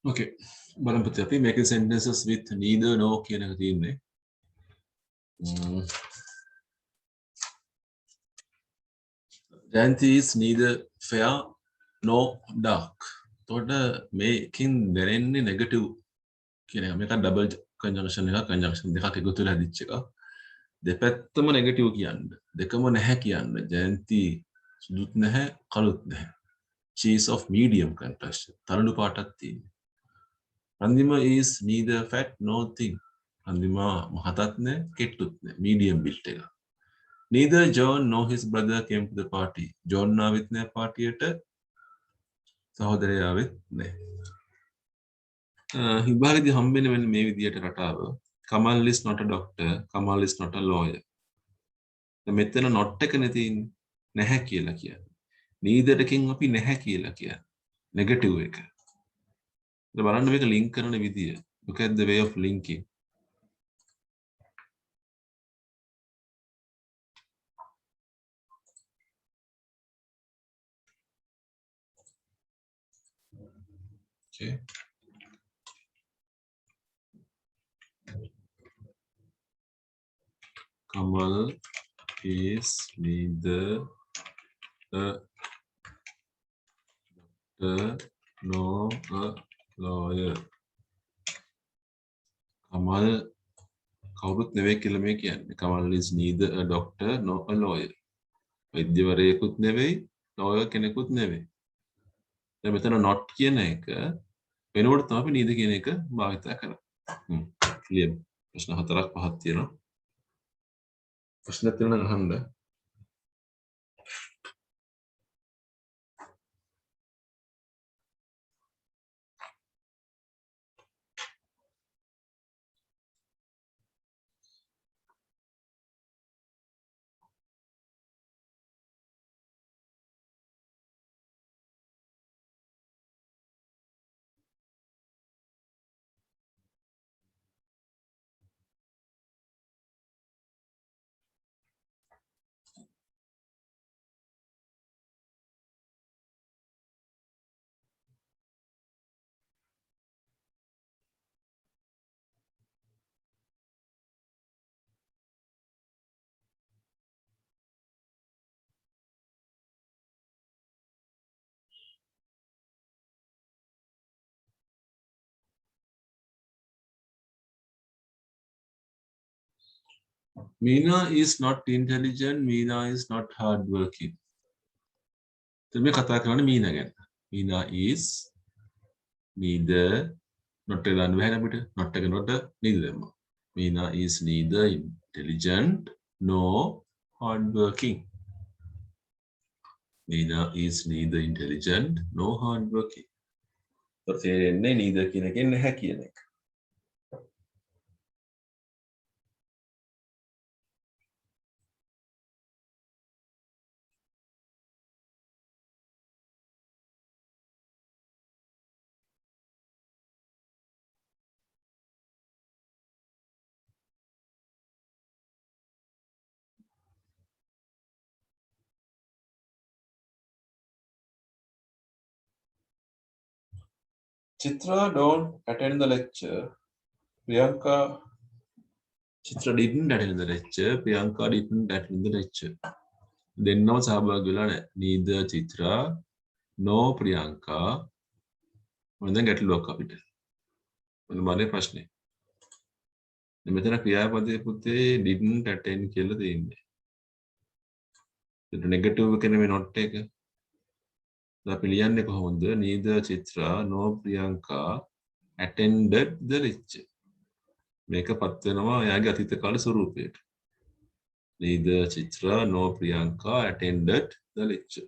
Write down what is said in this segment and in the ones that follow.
Okay. බලමු පුතේ අපි making sentences with neither nor කියන එක තියෙන්නේ. Jayanthi is neither fair nor dark. එතකොට මේකෙන් දැනෙන්නේ negative කියන එක. මේක double conjunction එකක්, conjunction දෙකක් එකතු වෙලා හදිච්ච එකක්. දෙපැත්තම negative කියන්න. දෙකම නැහැ කියන්න. Jayanthi සුදුත් නැහැ, කළුත් නැහැ. She is of medium complexion. තරුණු පාටක් තියෙනවා. Randima is neither fat nor thin. Randima මහතත් නැහැ, කෙට්ටුත් නැහැ. Medium built එක. Neither John nor his brother came to the party. John ආවෙත් නැහැ පාටියට. සහෝදරයා ආවෙත් නැහැ. හිබාලේදී හම්බෙන්නේ මෙන්න මේ විදියට රටාව. Kamal is not a doctor. Kamal is not a lawyer. මෙතන not එකනේ තියෙන්නේ. නැහැ කියලා කියන්නේ. neither එකෙන් අපි නැහැ කියලා කියන්නේ. negative එක. බලන්න මේක link කරන විදිය. Look at the way of linking. Okay. Kamal is neither a doctor nor a lawyer. Kamal කවුරුත් නෙවෙයි කියලා මේ කියන්නේ. Kamal is neither a doctor nor a lawyer. වෛද්‍යවරයෙකුත් නෙවෙයි, lawyer කෙනෙකුත් නෙවෙයි. දැන් මෙතන not කියන එක වෙනකොට තමයි අපි neither කියන එක භාවිත කරන්නේ. ක්ලියර්. ප්‍රශ්න 4ක් 5ක් තියෙනවා. ප්‍රශ්න තියෙනවා නම් අහන්න. Meena is not intelligent. Meena is not hardworking. දැන් මේ කතා කරන්නේ Meena ගැන. Meena is neither not එක දාන්න බැහැ අපිට. not එක not neither දැම්මා. Meena is neither intelligent nor hardworking. Meena is neither intelligent nor hardworking. තේරෙන්නේ neither කියන එකෙන් නැහැ කියන එක. Chitra don't attend the lecture. Priyanka Chitra didn't attend the lecture. Priyanka didn't attend the lecture. දෙන්නම සහභාගී වෙලා නැහැ. Neither Chitra nor Priyanka. මොන දැන් ගැටලුවක් අපිට. මොන බලේ ප්‍රශ්නේ. මෙතන ක්‍රියාපදයේ පුතේ didn't attend කියලා තියෙන්නේ. ඒක නෙගටිව් එක නෙමෙයි not එක. අපි ලියන්නේ කොහොමද? Neither Chitra nor Priyanka attended the lecture. මේක පත් වෙනවා එයාගේ අතීත කාල ස්වරූපයට. Neither Chitra nor Priyanka attended the lecture.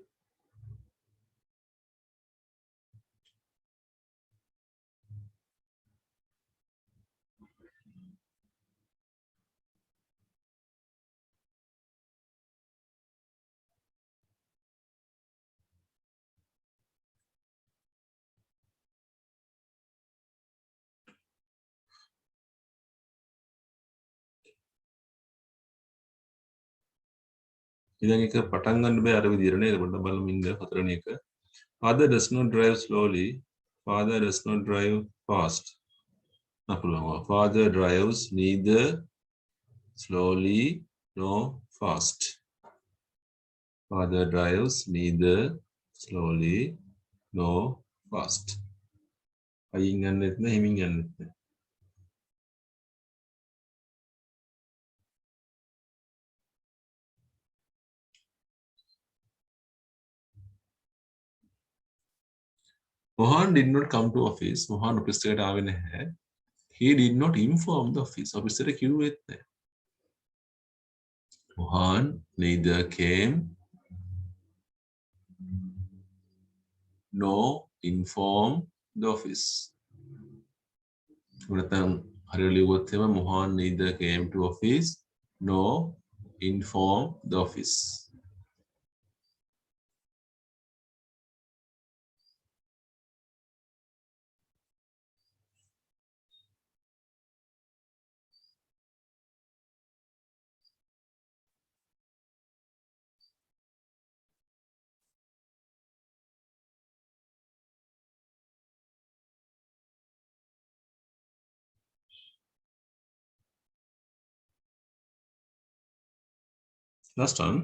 ඉතින් ඒක පටන් ගන්න බෑ අර විදියට නේද? පොඩ්ඩක් බලමු ඉන්න හතරවෙනි එක. Father does not drive slowly. Father does not drive fast. Father drives neither slowly nor fast. Father drives neither slowly nor fast. අයින් යන්නෙත් නැහැ හිමින් යන්නෙත් නැහැ. Mohan did not come to office. Mohan office එකට ආවේ නැහැ. He did not inform the office. Office එකට කිව්වෙත් නැහැ. Mohan neither came nor informed the office. නැත්නම් හරියට ලියුවොත් එහෙම Mohan neither came to office nor informed the office. Last one.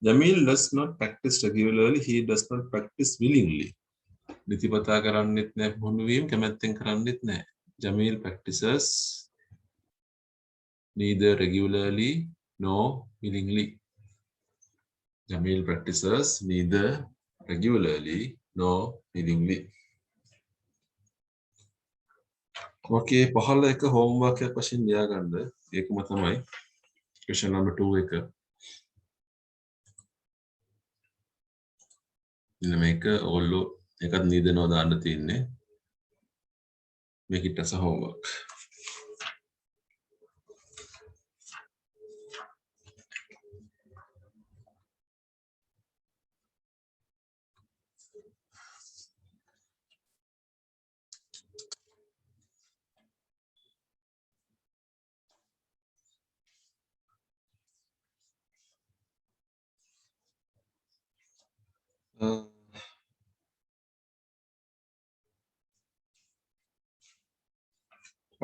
Jamil does not practice regularly. He does not practice willingly. නිතිපතා කරන්නෙත් නැහැ පුහුණු වීම කැමැත්තෙන් කරන්නෙත් නැහැ. Jamil practices neither regularly nor willingly. Jamil practices neither regularly nor willingly. Okay, පහළ එක homework එකක් වශයෙන් ලියා ගන්න. ඒකම තමයි question number 2 එක. ඉතින් මේක ඔයගොල්ලෝ එකත් නිදනවා දාන්න තියෙන්නේ. Make it as a homework.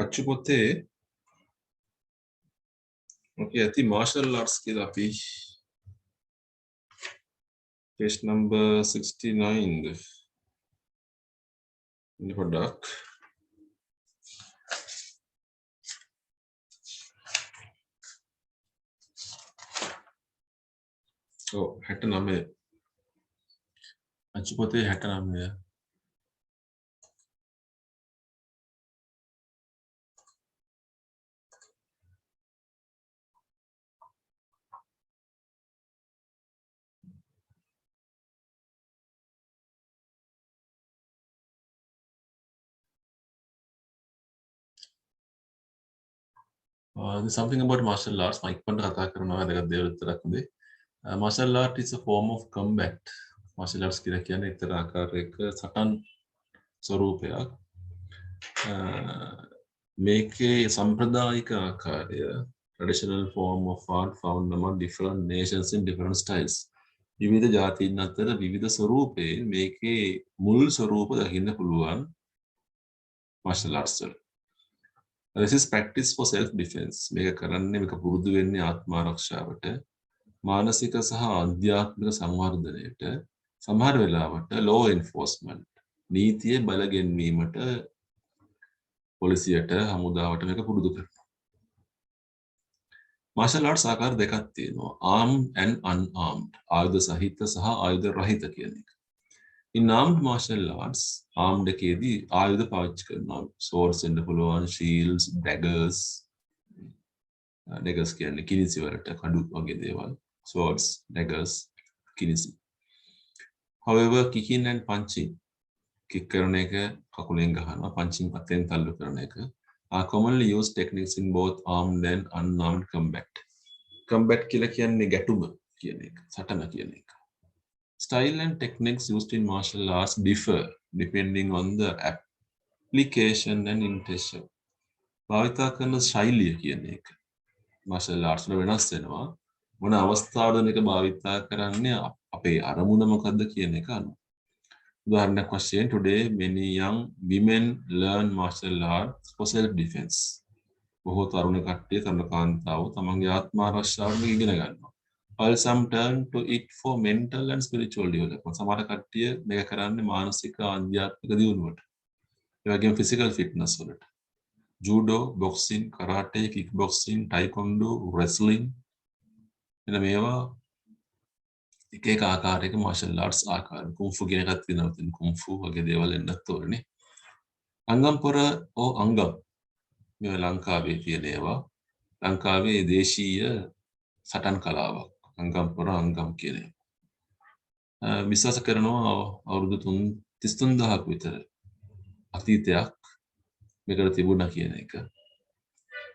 පච්චුපොතේ okay ඇති martial arts කියලා අපි page number 69 ඉන්න පොඩ්ඩක් ඔව් 69 පච්චුපොතේ 69 there's something about martial arts. Mike Panda කතා කරනවා වැදගත් දේවල් විතරක් නෙවෙයි. Martial art is a form of combat. Martial arts කියලා කියන්නේ එක්තරා ආකාරයක සටන් ස්වරූපයක්. මේකේ සම්ප්‍රදායික ආකාරය traditional form of art found among different nations in different styles. විවිධ ජාතීන් අතර විවිධ ස්වරූපයෙන් මේකේ මුල් ස්වරූප දකින්න පුළුවන් martial arts වල. This is practice for self defense. මේක කරන්නේ මේක පුරුදු වෙන්නේ ආත්ම ආරක්ෂාවට, මානසික සහ ආධ්‍යාත්මික සංවර්ධනයට, සමහර වෙලාවට law enforcement නීතිය බල ගැන්වීමට පොලිසියට හමුදාවට මේක පුරුදු කරනවා. martial arts ආකාර දෙකක් තියෙනවා. armed and unarmed. ආයුධ සහිත සහ ආයුධ රහිත කියන එක. In armed martial arts, armed එකේදී ආයුධ පාවිච්චි කරනවා. swords වෙන්න පුළුවන්, shields, daggers. daggers කියන්නේ කිනිසි වලට කඩු වගේ දේවල්. swords, daggers, කිනිසි. However, kicking and punching, kick කරන එක කකුලෙන් ගහනවා, punching අතෙන් තල්ලු කරන එක are commonly used techniques in both armed and unarmed combat. Combat කියලා කියන්නේ ගැටුම කියන එක, සටන කියන එක. Style and techniques used in martial arts differ depending on the application and intention. භාවිතා කරන ශෛලිය කියන එක martial arts වල වෙනස් වෙනවා. මොන අවස්ථාවලද මේක භාවිතා කරන්නේ අපේ අරමුණ මොකද්ද කියන එක අනුව. උදාහරණයක් වශයෙන් today many young women learn martial arts for self defense. බොහෝ තරුණ කට්ටිය තරුණ කාන්තාවෝ තමන්ගේ ආත්ම ආරක්ෂාවට ඉගෙන ගන්නවා. While some turn to it for mental and spiritual development. සමහර කට්ටිය මේක කරන්නේ මානසික ආධ්‍යාත්මික දියුණුවට. ඒ වගේම physical fitness වලට. judo, boxing, karate, kickboxing, taekwondo, wrestling එන මේවා එක එක ආකාරයක martial arts ආකාර. කුන්ෆු කියන එකක් තියෙනවා. ඉතින් කුන්ෆු වගේ දේවල් එන්නත් ඕනේ. අංගම් පොර අංගම් මේ ලංකාවේ තියෙන ඒවා ලංකාවේ දේශීය සටන් කලාවක් අංගම් පොර අංගම් කියන එක. විශ්වාස කරනවා අවුරුදු 33000ක විතර අතීතයක් මේකට තිබුණා කියන එක.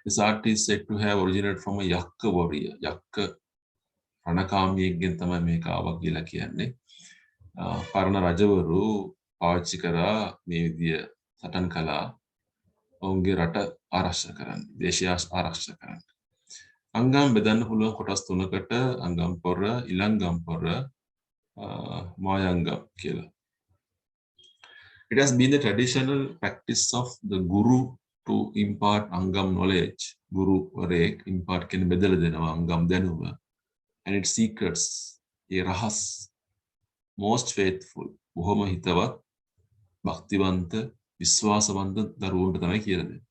This art is said to have originated from a yakka warrior. yakka රණකාමියෙක්ගෙන් තමයි මේක ආවා කියලා කියන්නේ. පරණ රජවරු පාවිච්චි කරා මේ විදිය සටන් කළා ඔවුන්ගේ රට ආරක්ෂා කරන්න, දේශය ආරක්ෂා කරන්න. අංගම් බෙදන්න පුළුවන් කොටස් තුනකට අංගම් පොර, ඉලංගම් පොර, මායංගම් කියලා. It has been the traditional practice of the guru to impart angam knowledge. Guru වරයෙක් impart කියන බෙදලා දෙනවා අංගම් දැනුම. And its secrets, ඒ රහස් most faithful, බොහොම හිතවත්, භක්තිවන්ත, විශ්වාසවන්ත දරුවන්ට තමයි කියලා දෙන්නේ.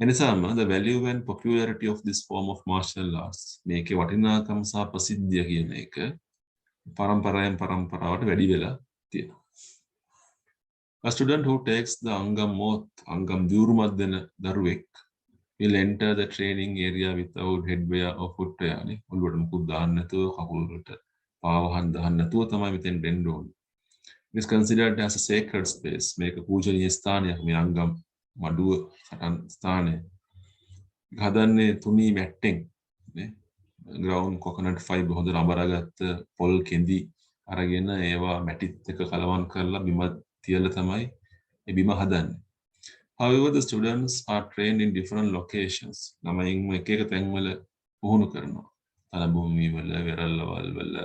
එනිසාම the value and popularity of this form of martial arts මේකේ වටිනාකම සහ ප්‍රසිද්ධිය කියන එක පරම්පරාවෙන් පරම්පරාවට වැඩි වෙලා තියෙනවා. A student who takes the angam දියුරුමත් දෙන දරුවෙක් will enter the training area without headwear or footwear. නේ ඔළුවට මුකුත් දාන්න නැතුව කකුල් වලට පාවහන් දාන්න නැතුව තමයි මෙතෙන් දෙන්න ඕනේ. It is considered as a sacred space. මේක පූජනීය ස්ථානයක් මේ අංගම් මඩුව සටන් ස්ථානය. හදන්නේ තුනී මැට්ටෙන් නේ ground coconut fiber හොඳ රබරගත්ත පොල් කෙඳි අරගෙන ඒවා මැටිත් එක කලවම් කරලා බිම තියලා තමයි මේ බිම හදන්නේ. However, the students are trained in different locations. ළමයින්ම එක එක තැන්වල පුහුණු කරනවා. තලභූමි වල, වෙරළවල් වල,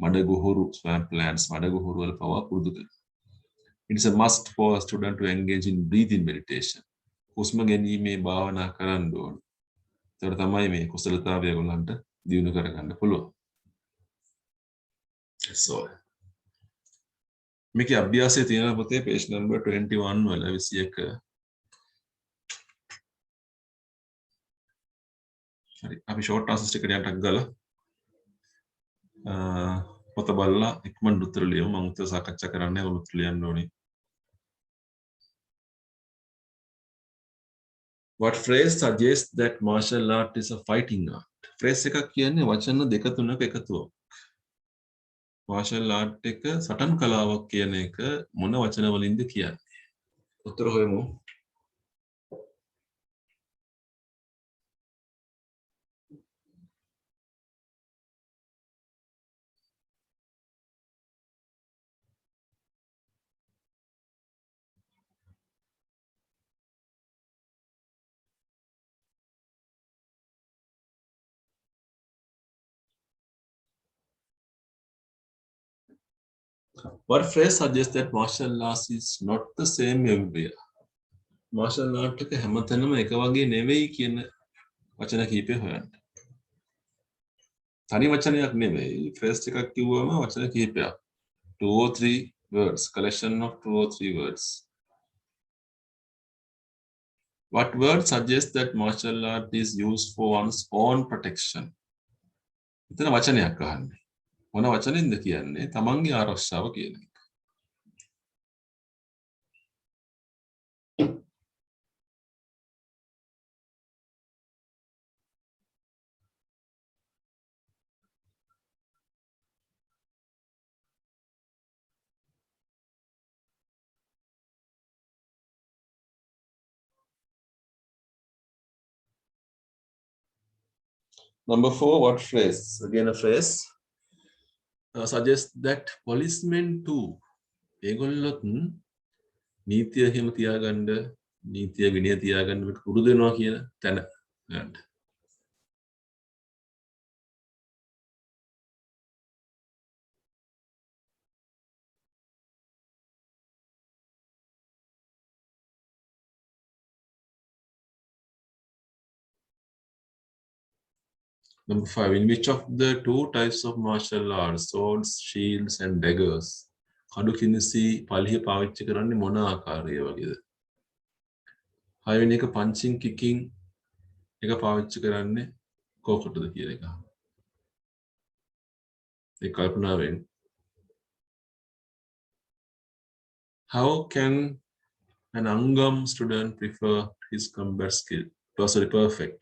මඩගුහුරු swamp lands මඩගුහුරු වල පවා පුරුදු කරනවා. It is a must for a student to engage in breathing meditation. හුස්ම ගැනීමේ භාවනා කරන්න ඕන. ඒතර තමයි මේ කුසලතාවය ඒගොල්ලන්ට දියුණු කරගන්න පුළුවන්. So මේකේ අභ්‍යාසයේ තියෙන පොතේ page number 21 වල 21 හරි අපි ෂෝට් ආන්සර්ස් ටික ටිකක් ගාලා පොත බලලා ඉක්මනට උත්තර ලියමු. මම උත්තර සාකච්ඡා කරන්නේ උත්තර ලියන්න ඕනේ. What phrase suggests that martial art is a fighting art? Phrase එකක් කියන්නේ වචන දෙක තුනක එකතුවක්. martial art එක සටන් කලාවක් කියන එක මොන වචන වලින්ද කියන්නේ? උත්තර හොයමු. What phrase suggests that martial arts is not the same everywhere? martial art එක හැමතැනම එක වගේ නෙවෙයි කියන වචන කීපය හොයන්න. තනි වචනයක් නෙවෙයි. phrase එකක් කිව්වම වචන කීපයක්. 2 or 3 words, collection of 2 or 3 words. What word suggests that martial art is used for one's own protection? එතන වචනයක් අහන්නේ. මොන වචනෙන්ද කියන්නේ? තමන්ගේ ආරක්ෂාව කියන එක. Number 4, what phrase? Again a phrase. Suggests that policemen too. ඒගොල්ලොත් නීතිය හිම තියාගන්න, නීතිය විනය තියාගන්න පුරුදු වෙනවා කියන තැන ගන්න. Number 5. In which of the two types of martial arts, swords, shields, and daggers, කඩු කිනිසි පලිය පාවිච්චි කරන්නේ මොන ආකාරය වගේද? 6 වෙනි එක punching kicking එක පාවිච්චි කරන්නේ කොකටද කියන එක. ඒ කල්පනාවෙන් how can an Angam student prefer his combat skill? Sorry, perfect.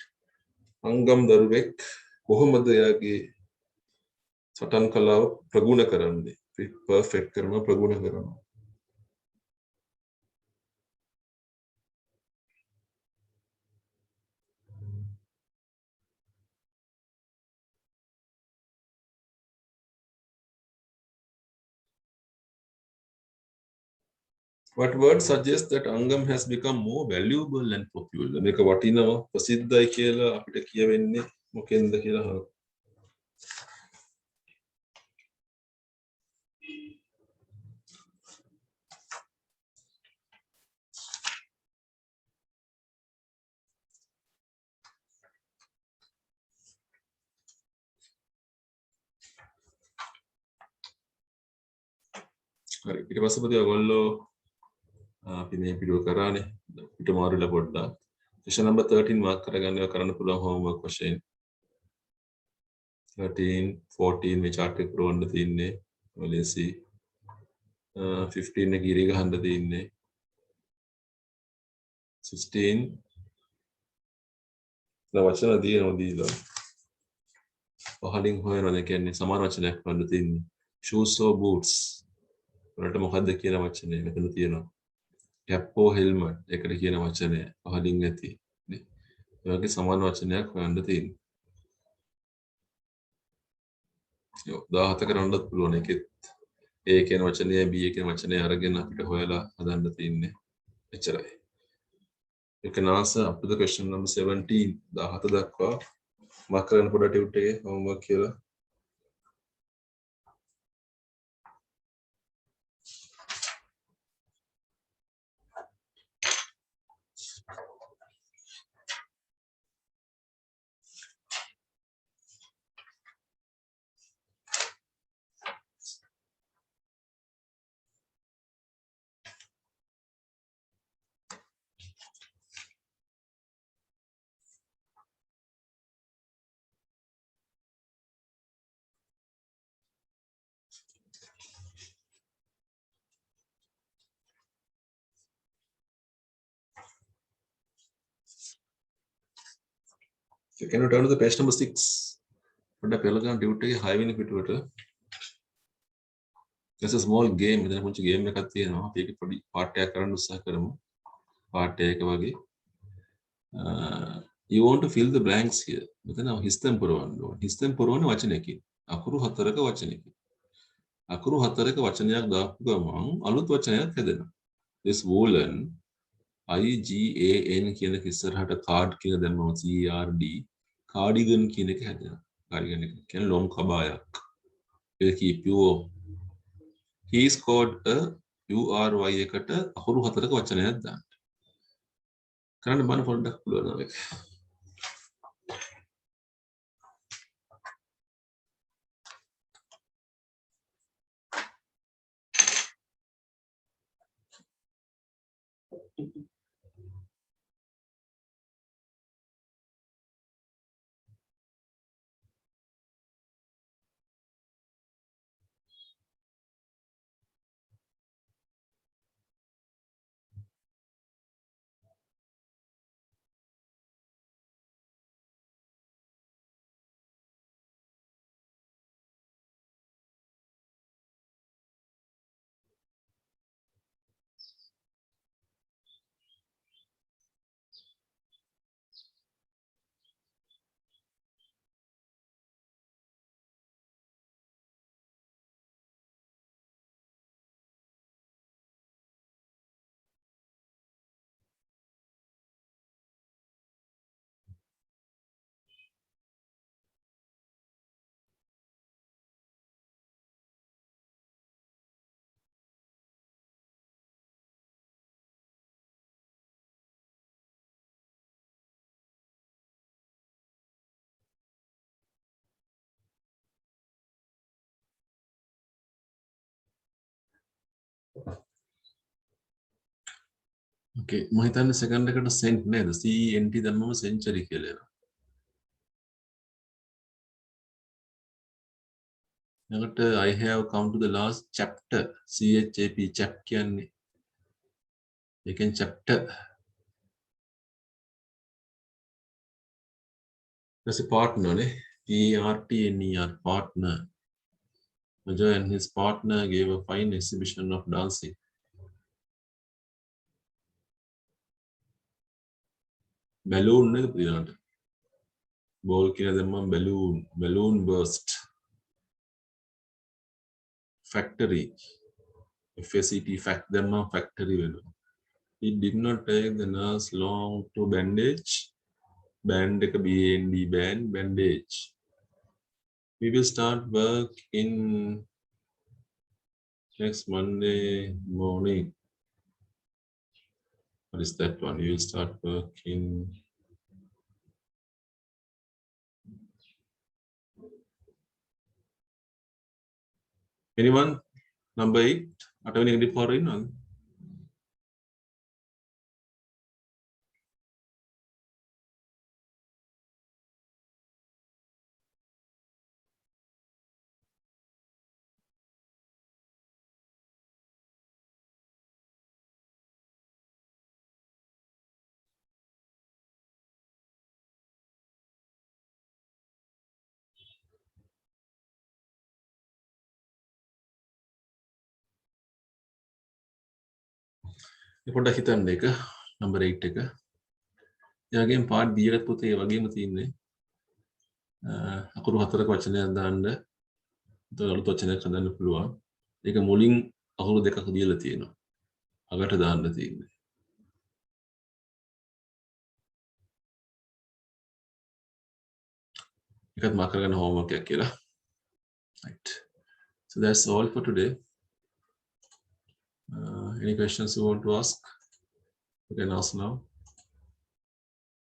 Angam දරුවෙක් කොහොමද එයාගේ සටන් කලාව ප්‍රගුණ කරන්නේ? perfect කරනවා ප්‍රගුණ කරනවා. What word suggests that Angam has become more valuable and popular? මේක වටිනවා ප්‍රසිද්ධයි කියලා අපිට කියවෙන්නේ මොකෙන්ද කියලා අහනවා. හරි ඊට පස්සේ පොඩි ඔයගොල්ලෝ අපි මේ වීඩියෝ කරානේ පිට මාරුලා පොඩ්ඩක්. question number 13 මාක් කරගන්න ඒවා කරන්න පුළුවන් homework වශයෙන්. 13 14 මේ chart එක පුරවන්න තියෙන්නේ. ඔලෙසි 15 එක ගිරි ගහන්න තියෙන්නේ. 16 වචන දීලා පහලින් හොයනවා කියන්නේ සමාන වචනයක් වන්න තියෙන්නේ. shoes or boots වලට මොකද්ද කියන වචනේ මෙතන තියෙනවා. cap or helmet එකට කියන වචනය පහලින් ඇති. නේ? ඒ වගේ සමාන වචනයක් හොයන්න තියෙනවා. යෝ 17 කරන්නත් පුළුවන් එකෙත් A කියන වචනය B කියන වචනය අරගෙන අපිට හොයලා හදන්න තියෙන්නේ. එච්චරයි. You can answer up to the question number 17 17 දක්වා මාක් කරන්න පොඩ ටියුට් එකේ homework කියලා. So can you turn to the page number 6? පොඩ්ඩක් පෙළ ගන්න ටියුට් එකේ 6 වෙනි පිටුවට. There's a small game. මෙතන පුංචි ගේම් එකක් තියෙනවා. අපි ඒක පොඩි පාඩයක් කරන්න උත්සාහ කරමු. පාඩයක වගේ. You want to fill the blanks here. මෙතන හිස්තෙන් පුරවන්න ඕනේ. හිස්තෙන් පුරවන වචනයකින්. අකුරු 4ක වචනයකින්. අකුරු 4ක වචනයක් දාපු ගමන් අලුත් වචනයක් හැදෙනවා. This woolen IGAN කියන එක ඉස්සරහට කාඩ් කියන දැම්මම CARD cardigan කියන එක හැදෙනවා. cardigan එක කියන්නේ ලොම් කබායක්. ඒක pure. He scored a URY එකට අකුරු 4ක වචනයක් දාන්න. කරන්න බන්න පොඩ්ඩක් පුළුවන් ඒක. Okay, මම හිතන්නේ සෙකන්ඩ් එකට සෙන්ට් නේද? CENT දැම්මම සෙන්චරි කියලා එනවා. ඊළඟට I have come to the last chapter. CHAP chap කියන්නේ ඒකෙන් chapter. That's a partner නේ. PARTNER partner. Major and his partner gave a fine exhibition of dancing. Balloon නේද පිළිගන්නට. Ball කියන දැම්මම balloon burst. Factory. FACT fact දැම්මම factory වෙනවා. It did not take the nurse long to bandage. Band එක BAND bandage. We will start work in next Monday morning. What is that one? We will start work in anyone? Number 8. අටවෙනි එක ඩිෆෝර් ඉන්නවද? පොඩ්ඩක් හිතන්න එක number 8 එක. එයාගෙන් part B එකත් පුතේ ඒ වගේම තියෙන්නේ. අකුරු 4ක වචනයක් දාන්න. එතකොට අලුත් වචනයක් හදන්න පුළුවන්. ඒක මුලින් අකුරු 2ක දීලා තියෙනවා. අගට දාන්න තියෙන්නේ. එකත් මාක් කරගන්න homework එකක් කියලා. Right. So that's all for today. Any questions you want to ask? You can ask now.